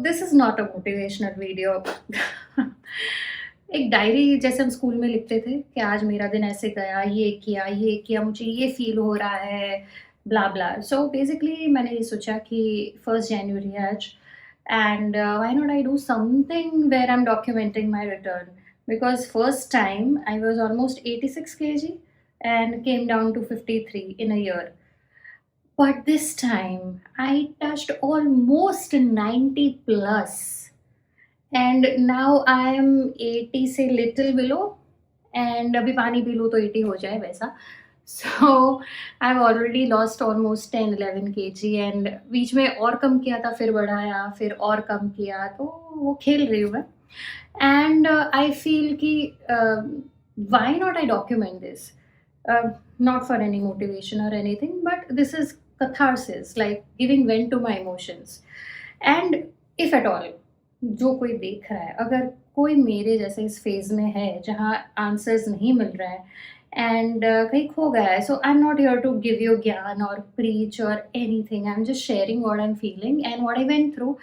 This is not a motivational video. एक diary जैसे हम स्कूल में लिखते थे कि आज मेरा दिन ऐसे गया, ये किया, मुझे ये फ़ील हो रहा है, ब्ला ब्ला। सो बेसिकली मैंने ये सोचा कि 1st जनवरी है आज and why not I do something where I am documenting my return because first time I was almost 86 KG and came down to 53 in a year. But this time I touched almost 90 plus. And now I am 80 से little below and अभी पानी P लूँ तो 80 हो जाए वैसा. So I've already lost almost 10-11 kg and बीच में और कम किया था फिर बढ़ाया फिर और कम किया तो वो खेल रही हूँ मैं. And I feel कि why not I document this? Not for any motivation or anything, but this is catharsis, like giving vent to my emotions. And if at all, जो कोई देख रहा है, अगर कोई मेरे जैसे इस फेज़ में है, जहाँ आंसर्स नहीं मिल रहा है एंड कहीं खो गया है, so I am not here to give you gyan और प्रीच और anything. I am just sharing what I am feeling and what I went through.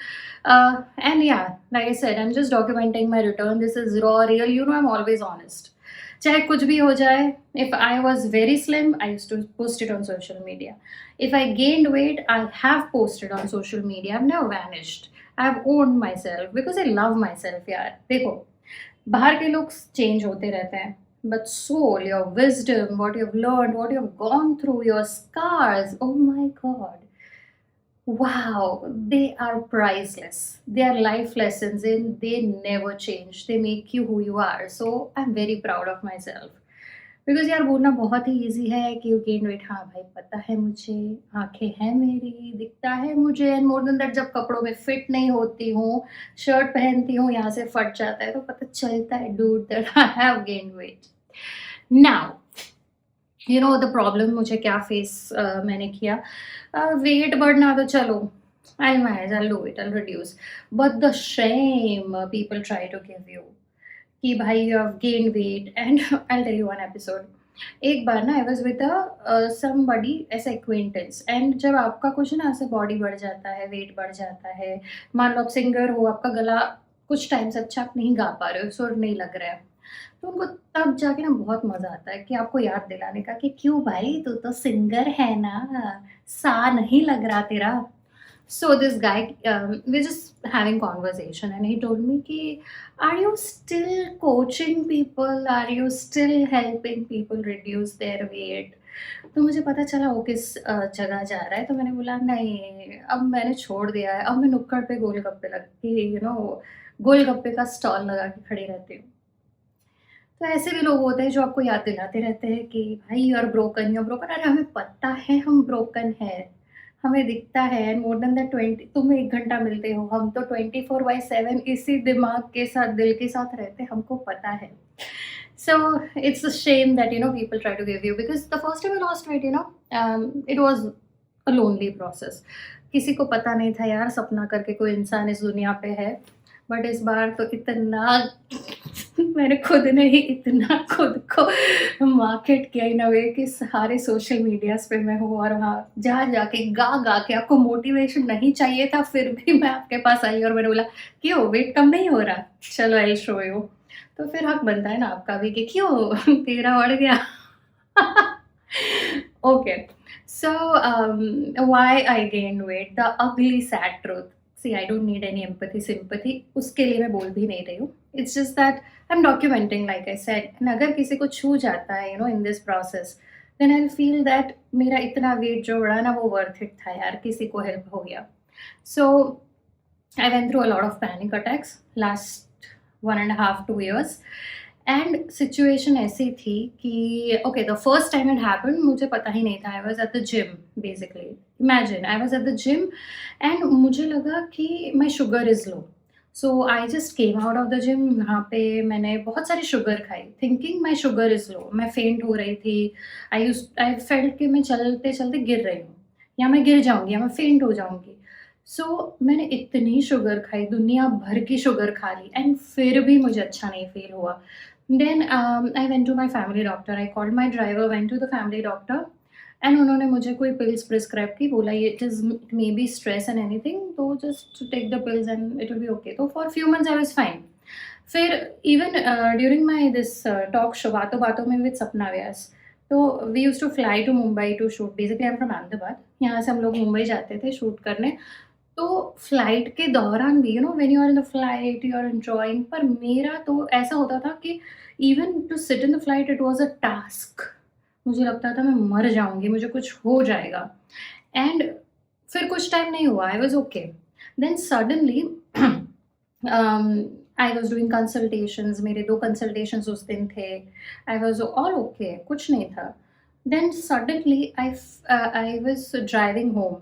And yeah, like I said, I'm just documenting my return. This is raw, real. You know, I'm always honest. चाहे कुछ भी हो जाए, if I was very slim, I used to post it on social media. If I gained weight, I have posted on social media. I've never vanished. I've owned myself because I love myself यार. देखो, बाहर के लोग change होते रहते हैं, but soul, your wisdom, what you've learned, what you've gone through, your scars, oh my God. Wow, they are priceless. They are life lessons and they never change. They make you who you are. So I'm very proud of myself. Because यार बोलना बहुत ही easy है कि you gain weight. हाँ भाई, पता है मुझे, आँखें हैं मेरी, दिखता है मुझे एंड मोर देन दैट जब कपड़ों में फिट नहीं होती हूँ, शर्ट पहनती हूँ, यहाँ से फट जाता है, तो पता चलता है dude that I have gained weight. Now you know the problem मुझे क्या फेस मैंने किया. वेट बढ़ना तो चलो, I manage, I do it, I reduce. But the shame people try to give you कि भाई you have gain weight and I tell you one episode. एक बार ना I was with somebody as acquaintance and जब आपका कुछ ना ऐसे बॉडी बढ़ जाता है, वेट बढ़ जाता है, मान लो आप सिंगर हो, आपका गला कुछ टाइम से अच्छा आप नहीं गा पा रहे हो, सुर नहीं लग रहा है, तो उनको तब जाके ना बहुत मज़ा आता है कि आपको याद दिलाने का कि क्यों भाई तू तो सिंगर है ना, सा नहीं लग रहा तेरा. So this guy, we're just having conversation, and he told me कि are you still coaching people? Are you still helping people reduce their weight? तो मुझे पता चला वो किस जगह जा रहा है, तो मैंने बोला नहीं, अब मैंने छोड़ दिया है, अब मैं नुक्कड़ पे गोलगप्पे लग के गोलगप्पे का स्टॉल लगा के खड़ी रहती हूँ. तो ऐसे भी लोग होते हैं जो आपको याद दिलाते रहते हैं कि भाई यू आर ब्रोकन. अरे हमें पता है हम ब्रोकन है, हमें दिखता है एंड मोर देन दैट 20 तुम 1 घंटा मिलते हो, हम तो 24/7 इसी दिमाग के साथ, दिल के साथ रहते हैं, हमको पता है. So it's a shame that people try to give you because the first time I lost weight, it was a lonely process. किसी को पता नहीं था यार सपना करके कोई इंसान इस दुनिया पे है. बट इस बार तो इतना मैंने खुद ने ही इतना खुद को मार्केट किया इन अ वे कि सारे सोशल मीडियाज़ पे मैं हूँ और वहाँ जा के गा के आपको मोटिवेशन नहीं चाहिए था, फिर भी मैं आपके पास आई और मैंने बोला, "क्यों वेट कम नहीं हो रहा? चलो आई विल शो यू." तो फिर हक बनता है ना आपका भी कि क्यों तेरा बढ़ गया. Okay. So why I gained weight, the ugly sad truth. See I don't need any empathy sympathy, उसके लिए मैं बोल भी नहीं रही हूँ. It's just that I am documenting like I said, and अगर किसी को छू जाता है in this process, then I will feel that मेरा इतना वेट जो बढ़ा ना वो वर्थ इट था यार, किसी को हेल्प हो गया. सो I went through a lot of panic attacks last 1.5-2 years. And situation ऐसी थी कि okay the first time it happened मुझे पता ही नहीं था. I was at the gym basically. Imagine I was at the gym and मुझे लगा कि my sugar is low. So I just came out of the gym. वहाँ पे मैंने बहुत सारी शुगर खाई thinking my sugar is low. मैं फेंट हो रही थी. आई फेल्ट कि मैं चलते चलते गिर रही हूँ, या मैं गिर जाऊँगी या मैं फेंट हो जाऊँगी. सो मैंने इतनी शुगर खाई, दुनिया भर की शुगर खा ली एंड फिर भी मुझे अच्छा नहीं फ़ील हुआ. Then I went to my family doctor. I called my driver, went to the family doctor. And उन्होंने मुझे कोई पिल्स प्रिस्क्राइब की, बोला ये it may be stress and anything, तो just take the pills and it will be okay. तो for few months I was fine. फिर even during my this talk show बातों बातों में विद सपना व्यास, तो we used to fly to Mumbai to shoot. Basically I am from Ahmedabad, यहाँ से हम लोग मुंबई जाते थे शूट करने। तो फ्लाइट के दौरान भी when you are in the flight you are enjoying, पर मेरा तो ऐसा होता था कि even to sit in the flight it was a task. मुझे लगता था मैं मर जाऊँगी, मुझे कुछ हो जाएगा। एंड फिर कुछ टाइम नहीं हुआ, I was okay. Then suddenly I was doing consultations, मेरे 2 कंसल्टेशंस उस दिन थे। आई वाज़ ऑल ओके, कुछ नहीं था। Then suddenly I was driving home,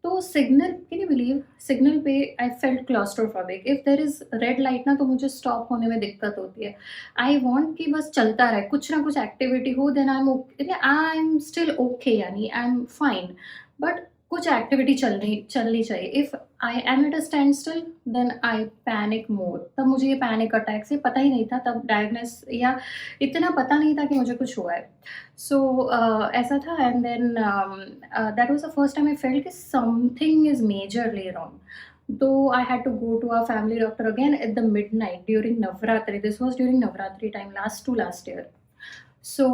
तो signal, can you believe, signal पे I felt claustrophobic. If there is red light ना, तो मुझे स्टॉप होने में दिक्कत होती है। आई वांट कि बस चलता रहे, कुछ ना कुछ एक्टिविटी हो, then I am still okay, यानी आई एम फाइन। बट कुछ एक्टिविटी चलनी चाहिए। If I am at a standstill, then I panic more. तब मुझे ये पैनिक अटैक से पता ही नहीं था, तब डायग्नोस या इतना पता नहीं था कि मुझे कुछ हुआ है। सो ऐसा था। And then that was the first time I felt कि something is majorly wrong. Though I had to go to a family doctor again at the midnight during Navratri. This was during Navratri time, last year. So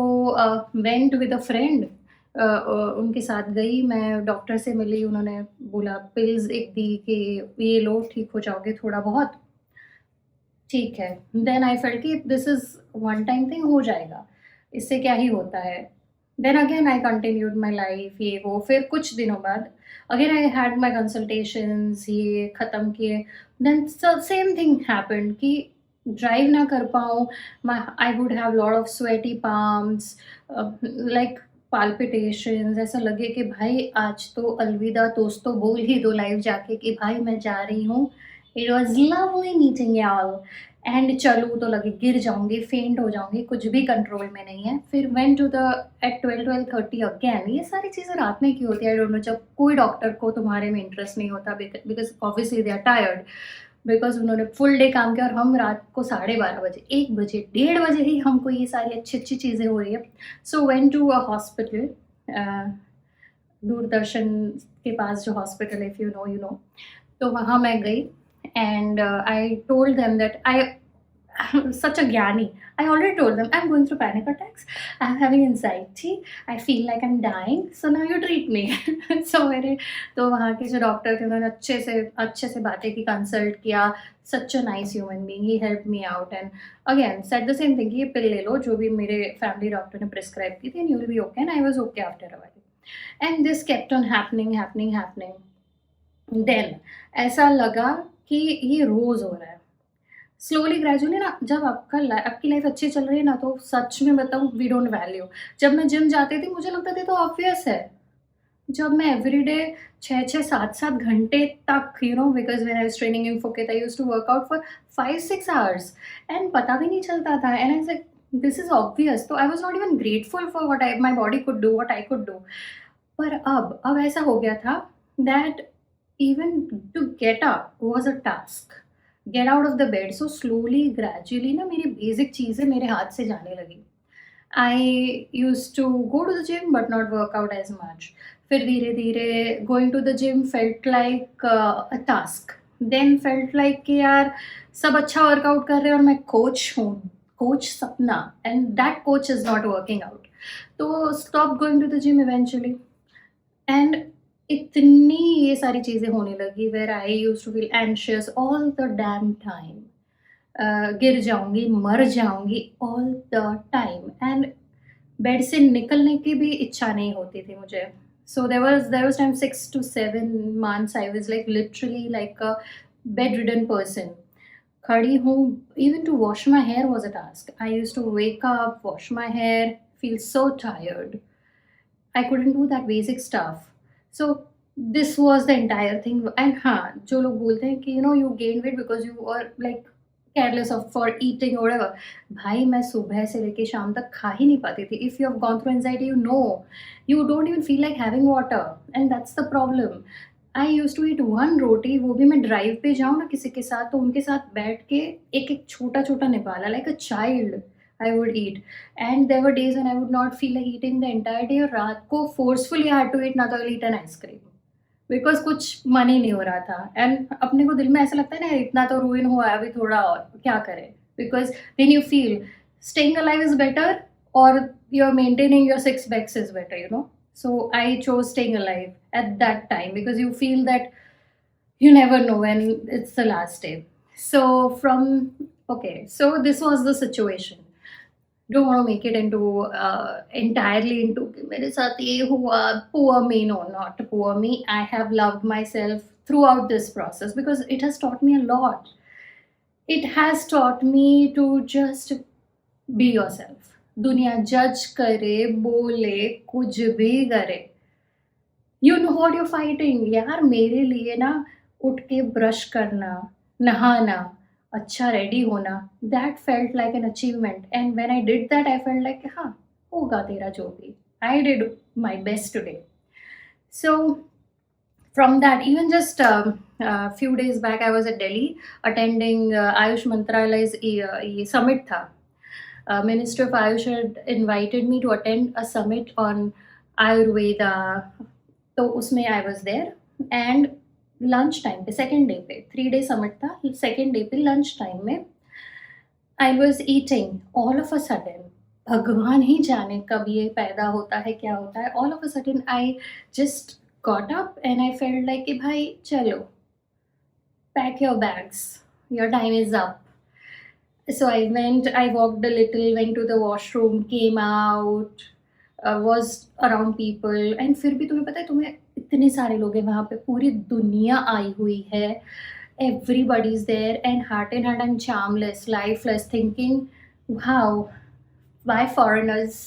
went with a friend. उनके साथ गई, मैं doctor से मिली, उन्होंने बोला pills एक दी कि ये लो ठीक हो जाओगे थोड़ा बहुत। ठीक है। देन आई फेल्ट कि this is one time thing, हो जाएगा, इससे क्या ही होता है। Then again I continued my life, ये वो। फिर कुछ दिनों बाद again I had my consultations, ये ख़त्म किए। देन सेम थिंग हैपेंड कि ड्राइव ना कर पाऊँ, I would have lot of sweaty palms, like palpitations, ऐसा लगे कि भाई आज तो अलविदा दोस्तों बोल ही दो लाइव जाके कि भाई मैं जा रही हूँ। It was lovely meeting y'all. And चलूँ तो लगे गिर जाऊँगी, फेंट हो जाऊँगी, कुछ भी कंट्रोल में नहीं है। फिर went to the at 12:30 again. ये सारी चीज़ें रात में क्यों होती है, आई डोंट नो। जब कोई डॉक्टर को तुम्हारे में इंटरेस्ट नहीं होता, because obviously they are tired, because उन्होंने फुल डे काम किया और हम रात को 12:30 बजे, 1 बजे, 1:30 बजे ही हमको ये सारी अच्छी-अच्छी चीज़ें हो रही है। So went to a hospital, अ, दूरदर्शन के पास जो हॉस्पिटल है, if you know, you know. तो वहाँ मैं गई and I told them that I such a gyani. I already told them I'm going through panic attacks. I'm having anxiety. I feel like I'm dying. So now you treat me. so मेरे तो वहाँ के जो doctor थे उन्होंने अच्छे से बातें की, कंसल्ट किया। Such a nice human being. He helped me out and again said the same thing कि ये पिल ले लो जो भी मेरे फैमिली डॉक्टर ने प्रिस्क्राइब की थी, and you will be okay. And I was okay after a while. And this kept on happening. Then ऐसा लगा कि ये रोज़ हो रहा है। स्लोली ग्रेजुअली ना, जब आपकी लाइफ अच्छी चल रही है ना, तो सच में बताऊँ वी डोंट वैल्यू। जब मैं जिम जाती थी मुझे लगता था ये तो ऑब्वियस है। जब मैं एवरीडे 6-6 7-7 घंटे तक, because when I was training in Phuket I used to work out for 5-6 hours and पता भी नहीं चलता था। And I was like this is obvious. तो I was not even grateful for what I my body could do, what I could do. पर अब ऐसा हो गया था that even to get up was a task, get out of the bed. So slowly gradually ना मेरी basic चीज़ें मेरे हाथ से जाने लगी। I used to go to the gym but not work out as much. फिर धीरे-धीरे going to the gym felt like a task. Then felt like कि यार सब अच्छा वर्कआउट कर रहे हैं और मैं कोच हूँ, coach Sapna, and that coach is not working out. तो stop going to the gym eventually. And इतनी ये सारी चीज़ें होने लगी where I used to feel anxious all the damn time. गिर जाऊँगी, मर जाऊँगी all the time, and bed से निकलने की भी इच्छा नहीं होती थी मुझे। So there was time 6 to 7 months I was like literally like a bedridden person. खड़ी हूँ, even to wash my hair was a task. I used to wake up, wash my hair, feel so tired. I couldn't do that basic stuff. So this was the entire thing. And हाँ, जो लोग बोलते हैं कि you gained weight because you were like careless of for eating or whatever. भाई मैं सुबह से लेके शाम तक खा ही नहीं पाती थी. If you have gone through anxiety, you know, you don't even feel like having water, and that's the problem. I used to eat one roti, वो भी मैं ड्राइव पे जाऊँ ना किसी के साथ, तो उनके साथ बैठ के एक-एक छोटा-छोटा निवाला like a child. I would eat. And there were days when I would not feel like eating the entire day, और रात को forcefully I had to eat, not only eat an ice cream. Because कुछ मन ही नहीं हो रहा था and अपने को दिल में ऐसा लगता है ना, इतना तो रूइन हुआ है, अभी थोड़ा और क्या करें? Because then you feel staying alive is better और you are maintaining your six packs is better, you know? So I chose staying alive at that time because you feel that you never know when it's the last day. So from okay, so this was the situation. Don't want to make it into entirely into कि मेरे साथ ये हुआ, poor me. No, not poor me. I have loved myself throughout this process because it has taught me a lot. It has taught me to just be yourself. दुनिया जज करे, बोले, कुछ भी करे, you know what you fighting. यार मेरे लिए ना उठ के ब्रश करना, नहाना, अच्छा रेडी होना, that felt like an achievement and when I did that I felt like हाँ, होगा तेरा जो भी, I did my best today. So from that, even just few days back I was at Delhi attending Ayush Mantralaya's ye summit tha. Minister of Ayush had invited me to attend a summit on Ayurveda, तो उसमें I was there and lunch time पे second day पे 3 day summit था, second day पे lunch time में I was eating all of a sudden, भगवान ही जाने कब ये पैदा होता है क्या होता है, all of a sudden I just got up and I felt like कि भाई चलो pack your bags, your time is up. So I walked a little, went to the washroom, came out, was around people, and फिर भी तुम्हें पता है, तुम्हें इतने सारे लोग हैं वहाँ पे, पूरी दुनिया आई हुई है, everybody is there, and heart in hand I'm charmless, lifeless, thinking, wow, why foreigners?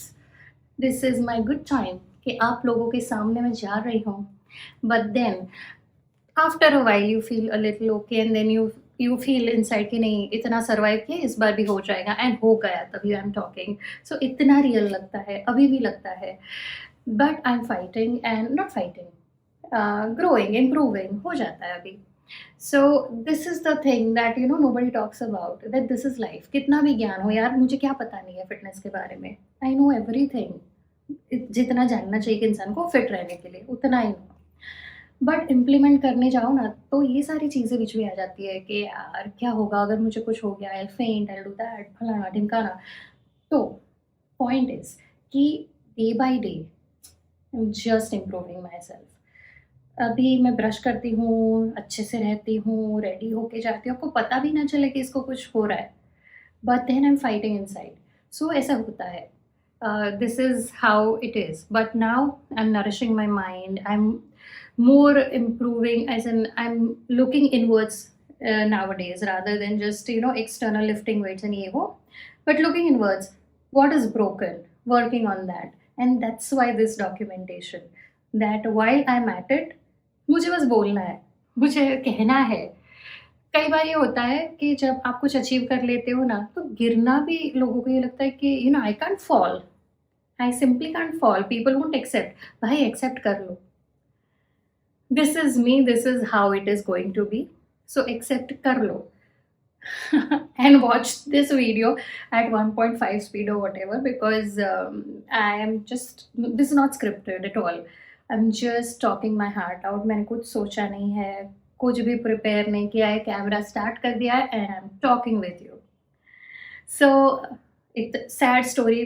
This is my good time कि आप लोगों के सामने मैं जा रही हूँ. But then after a while you feel a little okay and then you feel inside कि नहीं, इतना सर्वाइव किया, इस बार भी हो जाएगा, एंड हो गया, तभी आई एम टॉकिंग. सो इतना रियल लगता है, अभी भी लगता है, but I am fighting and not fighting, growing, improving हो जाता है अभी. So this is the thing that you know nobody talks about, that this is life. कितना भी ज्ञान हो यार, मुझे क्या पता नहीं है फिटनेस के बारे में, आई नो एवरीथिंग. जितना जानना चाहिए कि इंसान को फिट रहने के लिए उतना ही नो, बट इम्प्लीमेंट करने जाओ ना तो ये सारी चीज़ें बीच में आ जाती है कि यार क्या होगा अगर मुझे कुछ हो गया, आई फेंट, आई डू दैट, फलाना ढिमकाना. तो पॉइंट इज कि day by day I am just improving my self. अभी मैं ब्रश करती हूँ, अच्छे से रहती हूँ, रेडी होके जाती हूँ, आपको पता भी ना चले कि इसको कुछ हो रहा है, but then I am fighting inside. So ऐसा होता है. This is how it is. But now I'm nourishing my mind. I'm more improving, as in I'm looking inwards nowadays rather than just external lifting weights and ego, but looking inwards. What is broken? Working on that, and that's why this documentation. That while I'm at it, मुझे बस बोलना है, मुझे कहना है. कई बार ये होता है कि जब आप कुछ अचीव कर लेते हो ना, तो गिरना भी लोगों को ये लगता है कि I can't fall, I simply can't fall, people won't accept. भाई एक्सेप्ट कर लो, this is me, this is how it is going to be, so accept कर लो. And watch this video at 1.5 speed or whatever, because I am just, this is not scripted at all. I'm just talking my heart out. मैंने कुछ सोचा नहीं है, कुछ भी prepare नहीं किया है, कैमरा स्टार्ट कर दिया है and I am talking with you. So एक सैड स्टोरी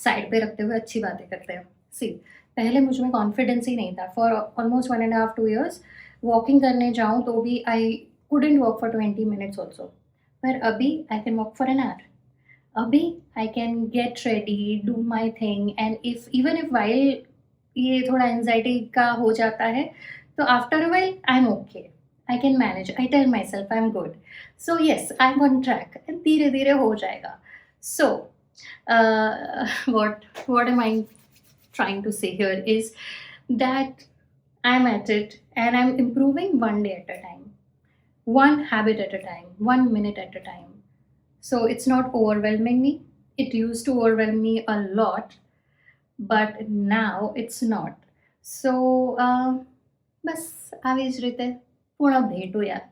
साइड पे रखते हुए अच्छी बातें करते हैं. सी, पहले मुझ में कॉन्फिडेंस ही नहीं था. फॉर ऑलमोस्ट 1.5-2 years वॉकिंग करने जाऊँ तो भी I couldn't walk for 20 minutes also. पर अभी I can walk for an hour. अभी I can get ready, do my thing, and if even if while ये थोड़ा एंजाइटी का हो जाता है, तो after a while I am okay, I can manage, I tell myself I am good. So yes, I am on track, धीरे धीरे हो जाएगा. सो what am I trying to say here is that I'm at it and I'm improving one day at a time, one habit at a time, 1 minute at a time. So it's not overwhelming me. It used to overwhelm me a lot, but now it's not. So बस આવી જ રીતે પૂર્ણ ભેટું યાર.